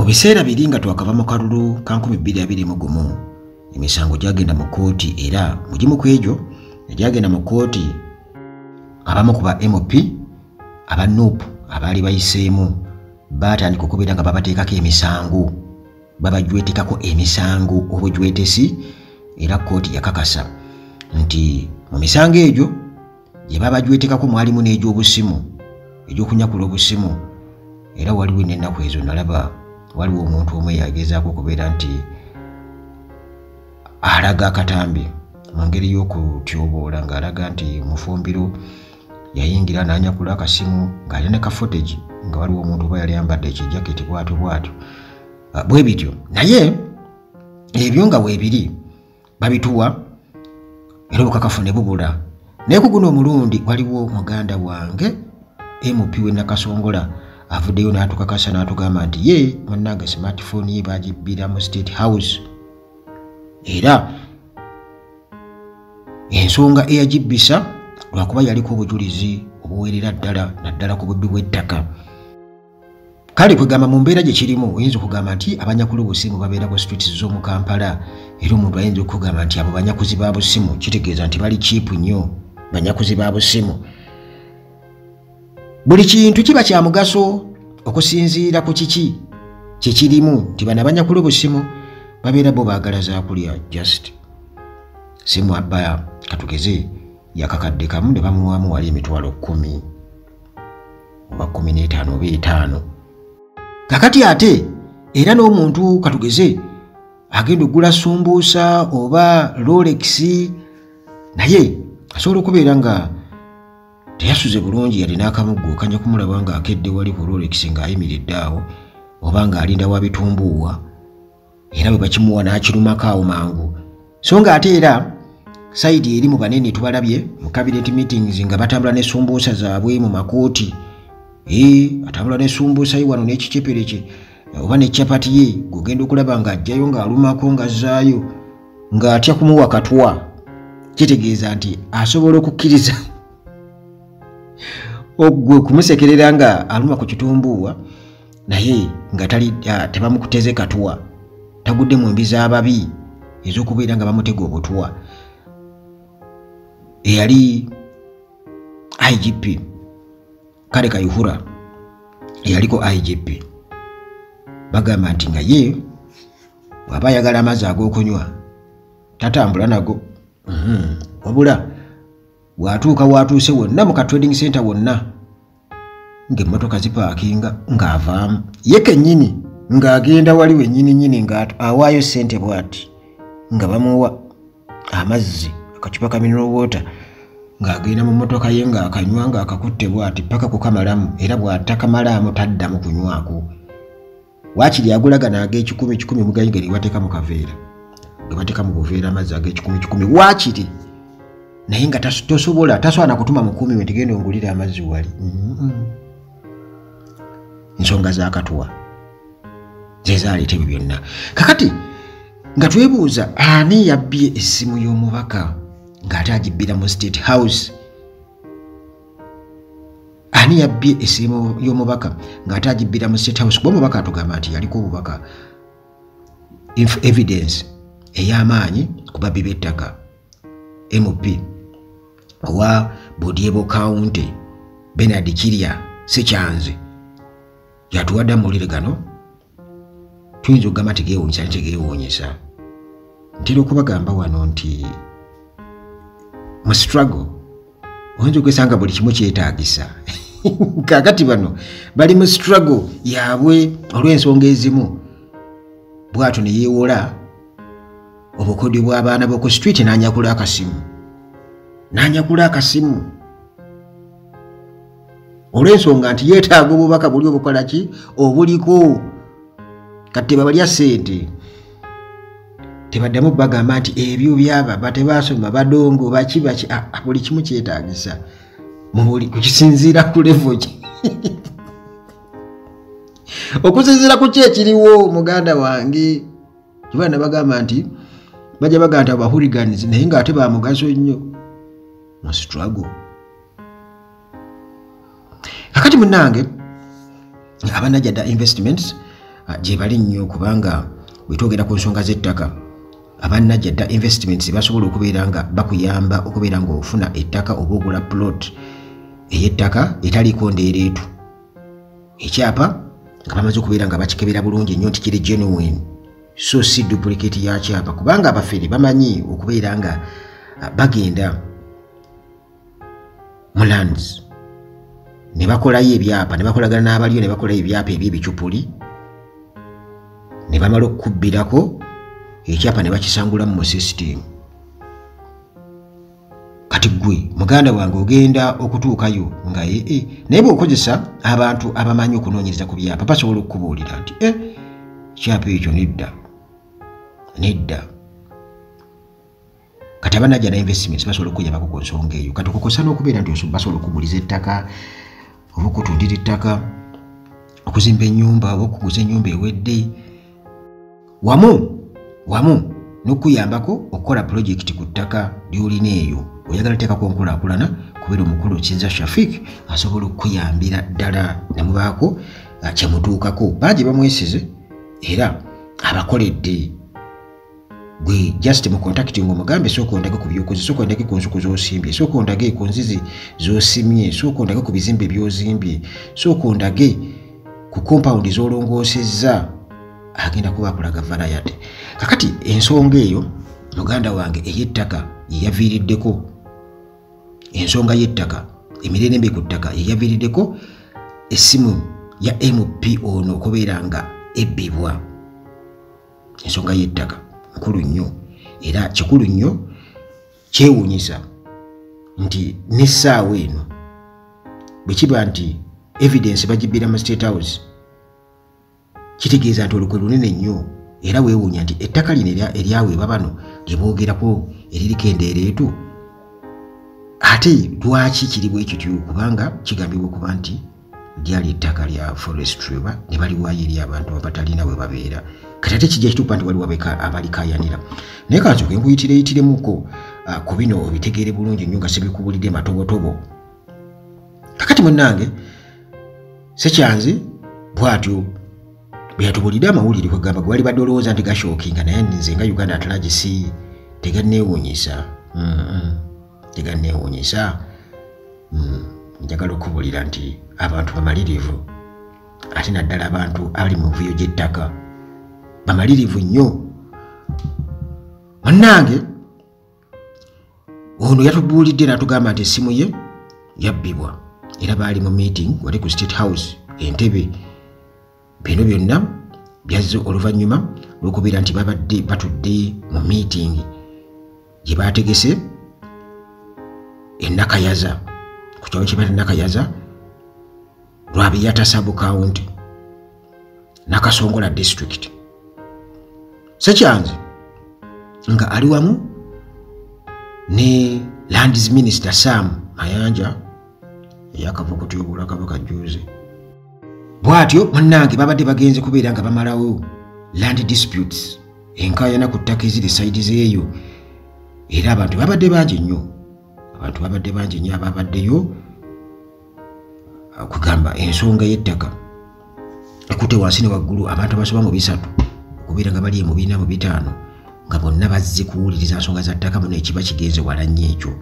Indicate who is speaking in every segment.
Speaker 1: mu biseera biri nga twakava mu kalulu ka 2021 emisango gyagenda mu kooti era mugimu ku egyo egyagenda mu kooti abamu ku ba MOP aba NUP abaali bayiseemu batandika okubeera nga babateekako emisango babajwetekako emisango obujwetesi era kooti yakakasa nti mu misango egyo gye babajwetekako mwalimu n'egy'obusimu egy'okunyakula obusimu era waliwo n'ennaku ezo nalaba waliwo omuntu omu yagezaako okubeera nti alaga akatambi mu ngeri y'okutyoboola ng'alaga nti mufumbiro yayingira n'anyakula akasimu ng'alina ne ka footage nga waliwo omuntu oba yali ayambadde ekijaketi bwatyo bwatyo bwe bityo naye ebyo nga weebiri babituwa era obukakafu ne bubula naye ku guno omulundi waliwo muganda wange MP we Nakasongola avuddeyo n'atukakasa n'atugamba nti ye munnange smartphone ye bagibbira mu State House era ensonga eyagibbisa lwakuba yaliko obujulizi obuweerera ddala naddala ku bubbi bw'ettaka kale kwegamba mu mbeera gye kirimu oyinza okugamba nti abanyakula obusimu babeera ku streets z'omu Kampala era omuntu ayinza okugamba nti abo banyakuzi ba busimu kitegeeza nti bali cheap nnyo banyakuzi ba busimu buli kintu kiba kya mugaso okusinziira ku kiki kyekirimu nti bano abanyakula obusimu babeera bo baagala zaakulya just simu abba katugeze yakakadde kamu ne bamuwaamu wali emitwalo 10 oba 15 oba 5 kakati ate era n'omuntu katugeze agenda okugula sumbuusa oba Rolex naye asobola okubeera nga teyasuze bulungi yali n'akamuggo okanya kumulaba nga akedde wali ku Rolex ng'ayimiridde awo oba ng'alinda wa bitumbuuwa era bwe bakimuwa n'akirumako awo mangu so nga ate era saidi eri mu banene tubalabye mu cabinet meetings nga batambula ne sumbuusa zaabwe mu makooti atambula ne sumbuusa ye wano n'ekicepereke oba ne chapati ye gugenda okulaba nga ajjayo ng'alumako ng'azzaayo ng'atya kumuwa katwa kitegeeza nti asobola okukkiriza ogwe kumusekerera nga aluma ku kitumbuuwa naye nga tebamukuteze katwa tagudde mu mbi z'ababi ez'okubeera nga bamutega obutwa eyali IGP Kale Kayihura eyaliko IGP bagamba nti nga ye bw'aba ayagala amazzi ag'okunywa tatambula nago wabula bw'atuuka watuuse wonna mu ka trading center wonna ng'emmotoka zipaakinga ng'avaamu ye kennyini ng'agenda wali wennyini ng'awaayo ssente bw'ati nga bamuwa amazzi akacupa ka mineral water ng'agenda mu mmotoka ye ng'akanywa ng'akakutte bw'ati paka kukamalamu era bw'atakamalamu taddamu kunywako waakiri agulagana ag'ekikumi mugayiga ne bateeka mu kaveera ge bateeka mu buveera amazzi ag'ekikumi waakiri naye nga tasobola na kutuma mukumi we tigenda ongulira amazzi wali ensonga z'akatwa ze zaaleeta ebyo byonna kakati nga twebuuza ani yabbye essimu y'omubaka ng'ate agibbira mu State House ani yabbye essimu y'omubaka ng'ate agibbira mu State House kuba omubaka atugamba nti yaliko obubaka evidence ey'amaanyi ku babbi b'ettaka MOP owa Bodiebo County Bernard Kirya Sekyanze yatuwadde amawulire gano tuyinza okugamba nti geewuunyisa nti tegeewuunyisa ntera okubagamba wano nti mu struggle oyinza okwesanga buli kimu kyetaagisa kakati bano bali mu struggle yaabwe olw'ensonga ezimu bw'atyo ne yeewola obukodyo bw'abaana b'oku street n'anyakula akasimu olw'ensonga nti yeetaaga obubaka buli obukola ki obuliko kati babalya ssente tebaddamu bagamba nti ebyo byaba batebasoma badongo baki buli kimu kyetaagisa kukisinziira ku level ki okusinziira ku kyekiriwo muganda wange kibaana bagamba nti bajja bagamba nti abahooligans naye ng'ate ba mugaso nnyo mu struggle kakati munnange abanajjada investments gye bali nnyo kubanga bwe twogera ku nsonga z'ettaka abannajja dda investments basobola okubeera nga bakuyamba okubeera ng'ofuna ettaka oba ogula plot ey'ettaka etaliiko ndeereetu ekyapa nga bamaze okubeera nga bakikebera bulungi nnyo nti kiri genuine so si duplicate ya kyapa kubanga abafere bamanyi okubeera nga bagenda mu lands ne bakolayo ebyapa ne bakolagana n'abaliyo ne bakolayo ebyapa eby'ebicupuli ne bamala okubbirako ekyapa ne bakisangulamu mu system. Kati gwe muganda wange ogenda okutuukayo nga naye bw'okozesa abantu abamanyi okunoonyereza ku byapa basobola okukubuulira nti kyapa ekyo nedda kati abanajja na investments basobola okuyambako ku nsonga eyo kati okukosa n'okubeera nti basobola okuguliza ettaka oba okutundira ettaka okuzimba ennyumba oba okuguza ennyumba ewedde wamu n'okuyambako okukola project ku ttaka ly'olina eyo oyagala teekako nkulaakulana kubeera omukulu Kinza Shafik asobola okukuyambira ddala ne mubaako kyemutuukako bangi bamwesize era abakoledde gwe just mu contacting omugambe sooka ondage ku byokoze sooka ondage ku nsuku z'osimbye sooka ondage ku nzizi z'osimye sooka ondage ku bizimbe by'ozimbye sooka ondage ku compound z'olongoosezza agenda kuba akulaga variety. Kakati ensonga eyo muganda wange ey'ettaka yeyaviiriddeko ensonga y'ettaka emirembe ku ttaka yeyaviiriddeko essimu ya MP ono okubeera nga ebbibwa ensonga y'ettaka nkulu nnyo era kikulu nnyo kyewuunyisa nti n'essaawa eno bwe kiba nti evidence bagibbira mu State House kitegeeza nti olukwe lunene nnyo era weewuunya nti ettaka lino eryaweebwa bano lye boogerako eririko endeereetu ate lwaki kiri bwe kityo kubanga kigambibwa okuba nti lyali ettaka lya forestry ne baliwaayo eri abantu abatalina we babeera kati ate kijja kituuka nti waliwo abalikayanira naye kansooke nkuyitireyitiremu ku bino obitegeere bulungi nnyo nga sibikubulidde matobotobo. Kakati munnange sekyanze bw'atyo bwe yatubulidde amawulire kwegamba gwe wali badde olowooza nti gashookinga naye nze nga Uganda Atlagisi teganneewuunyisa njagala okubulira nti abantu bamalirivu ate naddala abantu abali mu nvuyo gy'ettaka bamalirivu nnyo. Munnange ono yatubuulidde n'atugamba nti essimu ye yabbibwa era baali mu meeting wali ku State House Entebbe. Bino byonna byazze oluvannyuma lw'okubeera nti babadde batudde mu meeting gye baategese Nakayaza ku kyalo kye bayita Nakayaza Lwabiyata sub county Nakasongola district. Sekyanze nga ali wamu ne Lands Minister Sam Mayanja eyakavukuti obulakabaka juuze. Bwatyo munnange babadde bagenze kubeera nga bamalawo land disputes enkayana ku ttaka eziri sides eyo era abantu babadde bangi nnyo ababaddeyo okugamba ensonga y'ettaka ekute wansi ne waggulu abantu abasoba mu 3 okubeera nga bali mu 4 mu 5 nga bonna bazze kuwuliriza nsonga za ttaka muno ekiba kigenze wala nnyo ekyo.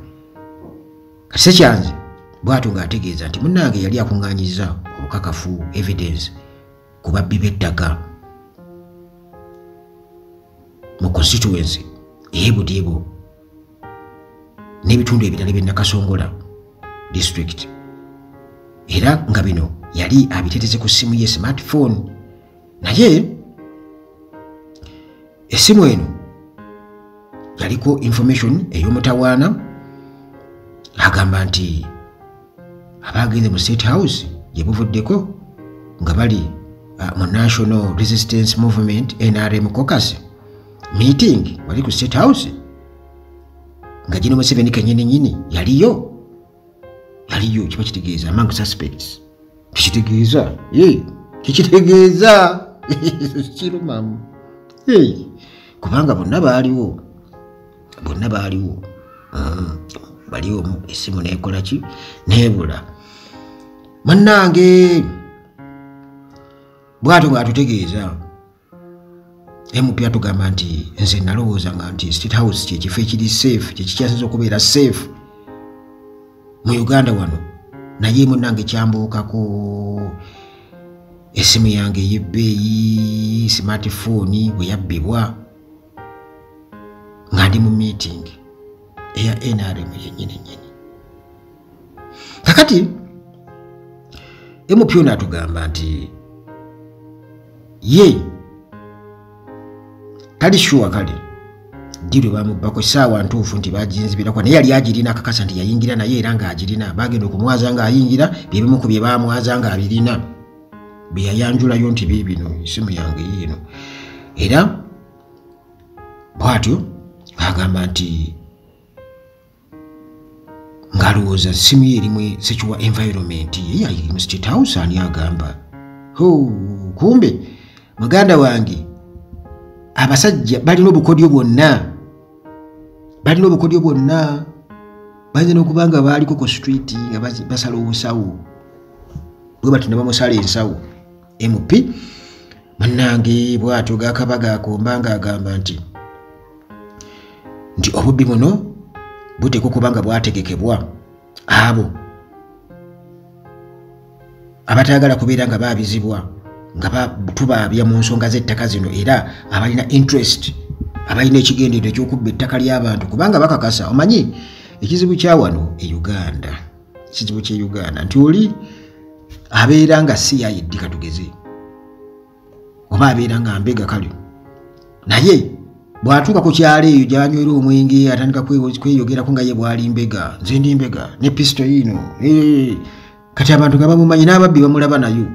Speaker 1: Kati sekyanze bw'atyo ng'ategeeza nti munnange yali akuŋŋaanyiza obukakafu evidence ku babbi b'ettaka mu constituency ey'Budiibu n'ebitundu ebirala by'e Nakasongola district era nga bino yali abiteteze ku ssimu ye smartphone naye essimu eno yaliko information ey'omutawaana agamba nti abagenze mu State House gye buvuddeko nga bali mu National Resistance Movement NRM caucus meeting wali ku State House nga Gino Museveni kennyini yaliyo kiba kitegeeza among suspects kitegeeza kirumamu kubanga bonna baaliwo baliwo essimu nekola ki nebula. Munnange bwato bwatutegeeza MP atugamba nti nze nalowooza nga nti State House kyekifo ekiri safe kyekikyasinza okubeera safe mu Uganda wano naye munnange kyambuukako esimu yange ey'ebbeeyi smartphone bwe yabbibwa nga ndi mu meeting eya NRM yennyini nnyini. Kakati MP ono atugamba nti ye tali sure kale diri bamubbako essaawa ntuufu nti baginzibirako naye yali agirina akakasa nti yayingira naye era ng'agirina bagenda okumwaza ng'ayingira byebimu ku bye baamwaza ng'abirina bye yayanjulayo nti biibino esimu yange yiino era bwatyo agamba nti ng'alowooza simu ye erimu sekiwa environment ye yali mu State House ani agamba kumbe muganda wange abasajja balina obukodyo bwonna bayinza n'okuba nga baaliko ku street nga basala obusawo bwe bati ne bamusala ensawo MP munnange bw'atyo gakaba gakomba ng'agamba nti obubbi buno buteekwa okuba nga bwategekebwa abo abatayagala kubeera nga baabizibwa nga tubaabya mu nsonga z'ettaka zino era abalina interest abalina ekigendeerwa eky'okubba ettaka ly'abantu kubanga bakakasa omanyi ekizibu kya wano e Uganda ekizibu ky'e Uganda nti oli abeera nga si yayeddi katugeze oba abeera nga mbega kale naye bw'atuuka ku kyalo eyo gy'anywera omwenge atandika kweyogerako nga ye bw'ali mbega nze ndi mbega ne pisto yino kati abantu nga bamumanyi n'ababbi bamulaba nayo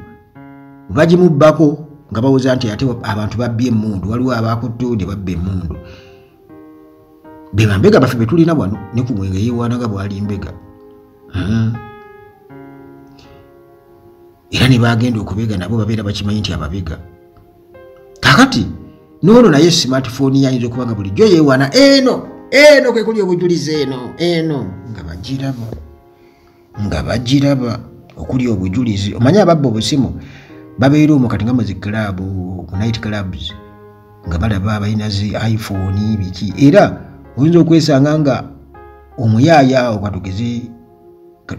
Speaker 1: bagimubbako nga bawuza nti ate abantu babbye emmundu waliwo abaakuttude babba emmundu be bambega baffe betulina wano ne ku mwenge yeewaanaga bw'ali mbega era ne bagenda okubega nabo babeera bakimanyi nti ababega kakati noono naye smartphone yayinza okuba nga bulijjo yeewaana eno kwe kuli obujulizi eno nga bagiraba okuli obujulizi omanyi ababba obusimu babeera omwo kati nga mu ziclub mu night clubs nga balaba abalina zi iPhone biki era oyinza okwesanga nga omuyaaya okatugeze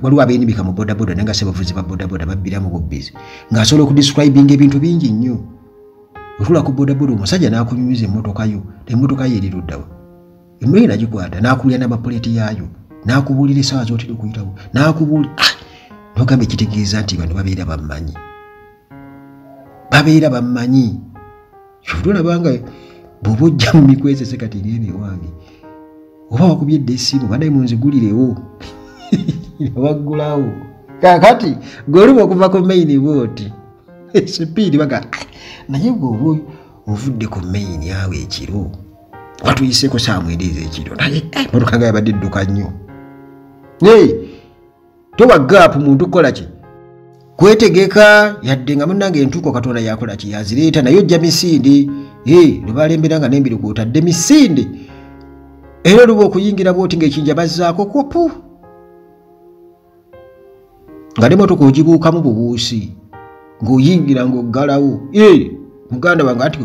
Speaker 1: waliwo abeenibika mu bodaboda naye nga se bavuzi ba bodaboda babbira mu bubbizi ng'asobola okudescribinga ebintu bingi nnyo otula ku bodaboda omusajja n'akunyumiza emmotoka yo emmotoka ye eriruddawa emmuli nagikwata n'akulira n'amapuleeti yaayo n'akubuulira essaawa z'otera okuyitawo n'akubuulira nogamba ekitegeeza nti bano babeera bammanyi tolabanga bw'oba ojja mu mikwezese kati ng'ebyo wange oba wakubyedde essimu banaye munzigulirewo waggulawo kakati goluma okuva ku maini booti sipiidi baga naye bw'oba ovudde ku maini awo ekiro watuyiseko saa mwendeza ekiro naye motoka nga yabadde edduka nnyo towa gaapu muntu kukola ki kwetegeka yadde nga munnange entuuko katonda yakola ki yazireeta naye ojja misinde lwebalembera nga nembiri kwotadde misinde era oluba okuyingira bwoti ng'ekinja bazzaako kopu nga ne motoka ogibuukamu bubuusi ng'oyingira ng'oggalawo muganda wange ati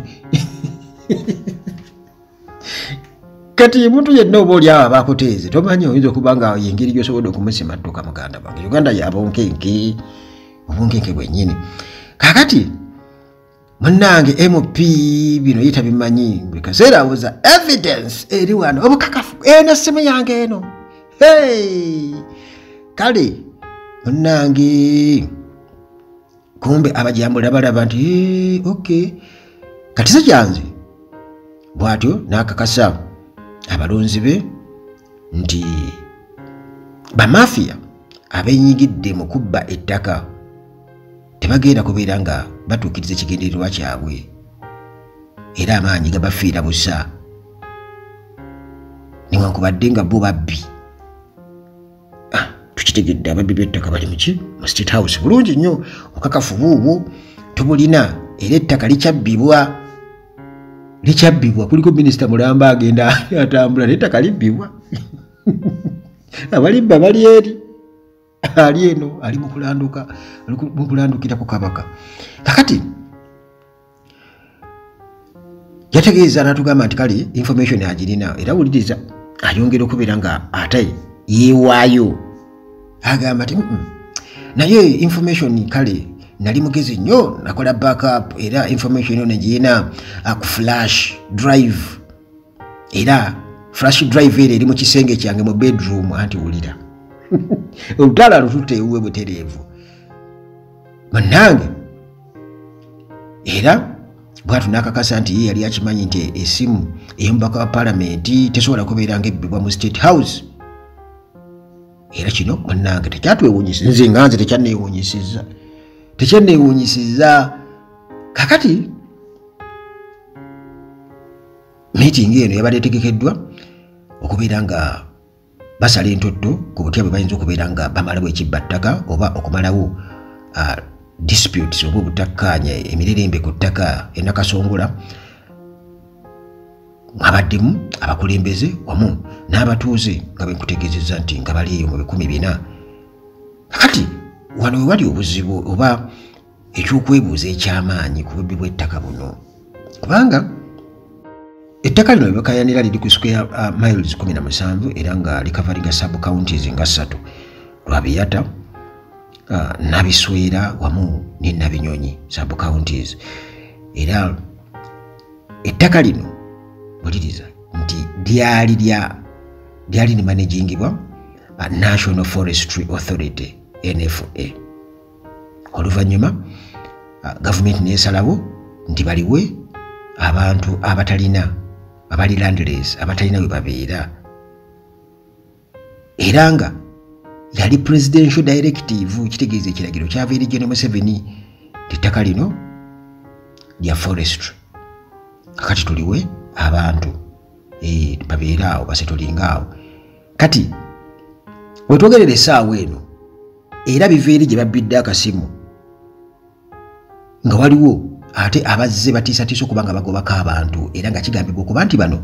Speaker 1: kati muntu yenna oba oli awo abakuteeze tomanyi oyinza okuba nga yengeri gy'osobodde okumusima dduka muganda wange Uganda yabonkenke obunkenke bwennyini kakati munnange MP bino yita bimanyi buli kaseera awuza evidence eri wano obukakafu eno simu yange eno kale munnange kumbe abajambula balaba nti okay kati se kyanze bwatyo n'akakasa abalonzi be nti bamafiya abenyigidde mu kubba ettaka tebagenda kubeera nga batuukiriza ekigendererwa kyabwe era amaanyi gabafiira busa newankubadde nga bo babbi tukitegedde ababbi b'ettaka bali muki mu State House bulungi nnyo obukakafu buubwo tubulina era ettaka likyabbibwa kuliko minisita Mulamba agenda atambula n'ettaka libbibwa abalibba bali eri ali eno ali mu kulandukira ku kabaka kakati yategeeza n'atugamba nti kale information agirina era wuliriza ayongera okubeera nga ate yeewaayo agamba nti naye information kale nali mugezi nnyo nakola backup era information yo negirina ku flash drive era flash drive eri mu kisenge kyange mu bedroom anti wulira olutala lututte ewuwe butereevu bannange era bwatu nakakasa nti ye yali akimanyi nti esimu ey'omubaka wa palamenti tesobola kubeera ng'ebbibwa mu state house era kino bannange tekyatwewuunyisiza nze nga nze tekyanneewuunyisiza kakati meeting eno yabadde etegekeddwa okubeera nga basala entotto ku butya bwe bayinza okubeera nga bamalawo ekibbattaka oba okumalawo disputes oba obutakkaanya emirerembe ku ttaka enakasongola abaddemu abakulembeze wamu n'abatuuze nga benkutegeezezza nti nga bali eyo mu 400 kakati wano we wali obuzibu oba ekyokwebuuza eky'amaanyi ku bubbi bw'ettaka buno kubanga ettaka lino lyebakayanira liri ku square miles 17 era nga likavaringa sub counties nga 3 Lwabiyata Nabiswera wamu ne Nabinyonyi sub counties era ettaka lino buliriza nti lyali ni managingibwa National Forestry Authority NFA oluvannyuma gavumenti nesalawo nti baliwe abantu abatalina abali landless abatalina we babeera era nga yali presidential directive kitegeeza ekiragiro kyava eri General Museveni ettaka lino lya forestry kakati tuliwe abantu babeera awo basetolinga awo kati wetwogerera essaawa eno era biva eri gye babbidde akasimu nga waliwo ate abazze batiisatiisa okuba nga bagobako abantu era nga kigambibwa okuba nti bano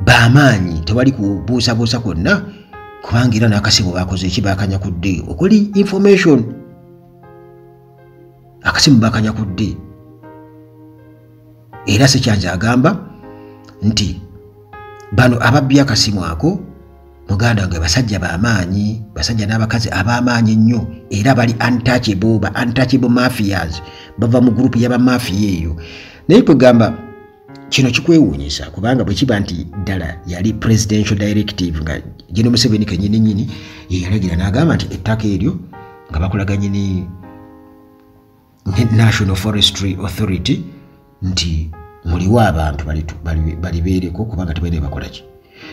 Speaker 1: b'amaanyi tewali kubuusabuusa kwonna kubanga era n'akasimu bakoze eki bakanyakudde okuli information akasimu bakanyakudde era Sekyanja agamba nti bano ababbye akasimu ako muganda nga basajja b'amaanyi basajja n'abakazi ab'amaanyi ennyo era bali untouchable mafias bava mu gurupu y'abamafiya eyo naye kugamba kino kikwewuunyisa kubanga bwe kiba nti ddala yali presidential directive nga General Museveni kennyini ye yalagira n'agamba nti ettaka eryo nga bakolaganye ne National Forestry Authority nti muliwo abantu balibeereko kubanga tebalina bakola ki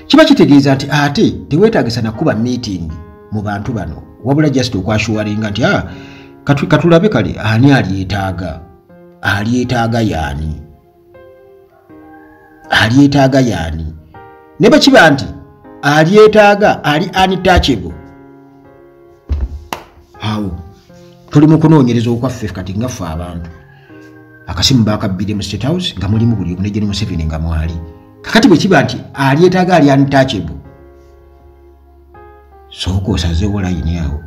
Speaker 1: kiba kitegeeza nti ate teweetaagisa nakuba meeting mu bantu bano wabula just okwashuwalinga nti katulabe kale ani alyetaaga yaani ne bakiba nti alyetaaga ali untouchable awo tuli mu kunoonyereza okwaffe kati nga ffe abantu akasimu bakabbire mu State House nga mulimu buli omu ne General Museveni nga mwali kakati bwe kiba nti alyetaaga ali untouchable sooka osazeewo layini awo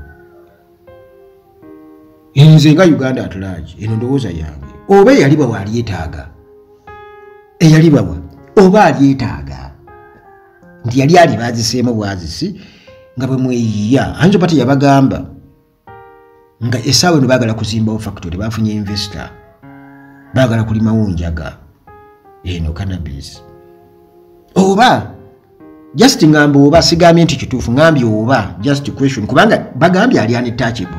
Speaker 1: nze nga Uganda at large eno ndowooza yange oba eyalibawa alyetaaga eyalibawa oba alyetaaga nti yali alibaziseemu bwazisi nga bwe mweyiya ayinza oba teyabagamba nga essaawa eno baagala kuzimbawo factory bafunye investor baagala kulimawo njaga eno cannabis oba just ngambye oba sigambye nti kituufu ngambye oba just question kubanga bagambye ali untouchable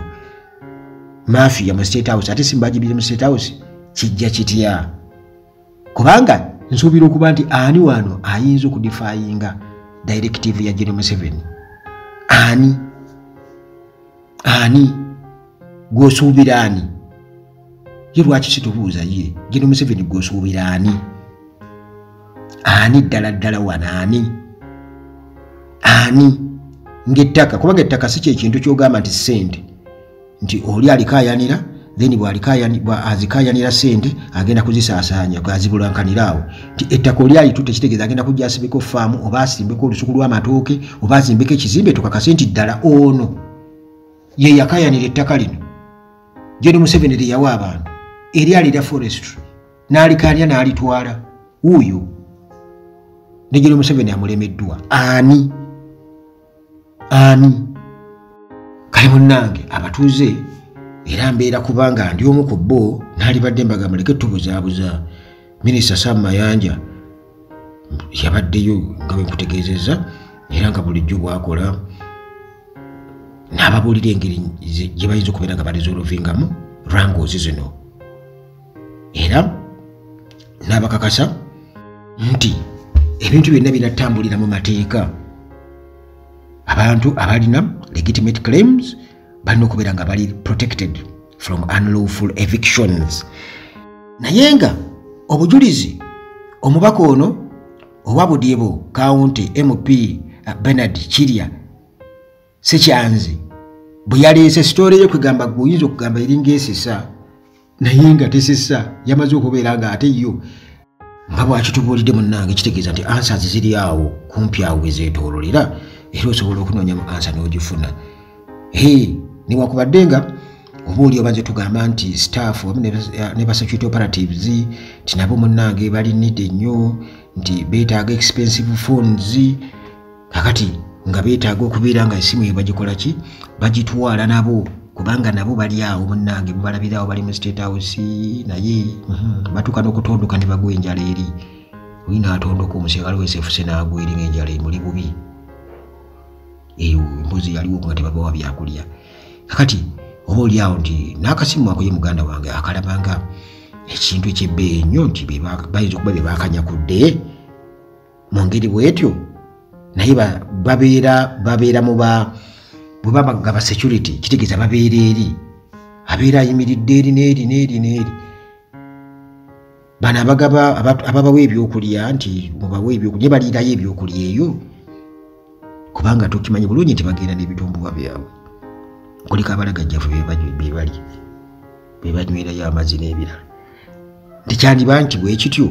Speaker 1: mafia mu State House ate simbagibire mu State House kijja kitya kubanga nsuubira okuba nti ani wano ayinza okudefyinga directive ya General Museveni ani gwosuubira ani ye lwaki situbuuza ye General Museveni gwosuubira ani ddala wano ani ng'ettaka kubanga ettaka si kyekintu kyogamba nti ssente nti oli alikayanira then bwazikayanira ssente agenda kuzisaasaanya gazibulankaniraawo nti ettaka oli alitutte kitegeeza agenda kujja asibeko faamu oba asimbeko olusuku lw'amatooke oba azimbeko ekizimbe tukakase nti ddala ono ye yakayanira ettaka lino General Museveni lye yawa abantu eri alira forestry n'alikanya n'alitwala uyu Negero Museveni amulemeddwa ani kale munnange abatuuze era mbeera kubanga ndi omu ku bo naalibadde mbaga muleke tubuzaabuza Minisita Sam Mayanja yabaddeyo nga bwe nkutegeezezza era nga bulijjo bwakola n'ababuulira engeri gye bayinza okubeera nga balizolovingamu rangozi zino era n'abakakasa nti ebintu byonna binatambulira mu mateeka abantu abalina legitimate claims balina okubeera nga bali protected from unlawful evictions naye nga obujulizi omubaka ono owa Budyebo County MP Bernard Kirya Sekyanzi bwe yaleese sitore yo kwegamba guyinza okugamba eringa esisa naye nga tesisa yamaze okubeera nga ate yo nga bwakitubuulidde munnange kitegeeza nti answers ziri awo kumpi awo we zeetoololera era osobola okunoonya mu ansa n'ogifuna newakubadde nga obuuli obanze tugamba nti staff wamu ne ba security operatives nti nabo munnange balinidde nnyo nti beetaaga expensive phones kakati nga beetaaga okubeera nga esimu bagikola ki bagitwala nabo kubanga nabo bali awo munnange mubalabirawo bali mu State House naye batuuka n'okutondoka ne bagwa enjala eri oyina atondoka omusirikale w'esefuse n'agwa eri ng'enjala emuli bubi eyo embuzi yaliwo nga tebabawa byakulya kakati oba oli awo nti n'akasimu ako ye muganda wange akalabanga ekintu ekyebbeeyi ennyo nti bayinza okuba bye bakanyakudde mu ngeri bwetyo naye babeera mu bwe babagaba security kitegeeza babeera eri abeera ayimiridde eri n'eri bano ababawa ebyokulya nti mubawe ebyokulya baliirayo ebyokulya eyo kubanga tukimanyi bulungi nti bagenda n'ebitumbuwa byabwe kuliko abalagajjafu bebanywerayo amazzi n'ebirala tekyandiba nti bwe kityo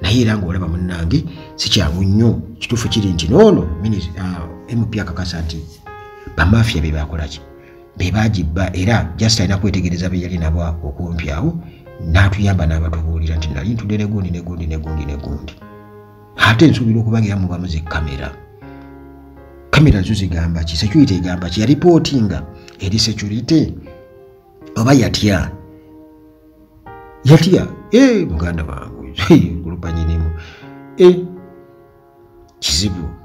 Speaker 1: naye era ng'olaba munnange si kyangu nnyo kituufu kiri nti noono MP akakasa nti bamafia be bakolaki be bagibba era just alina kwetegereza be yali nabo okumpi awo n'atuyamba n'abatubuulira nti nali ntudde negundi ate nsuubira okuba nga yamubamu kamera zo zigamba ki security egamba ki yaripootinga eri security oba yatya muganda wange olupanyinemu kizibu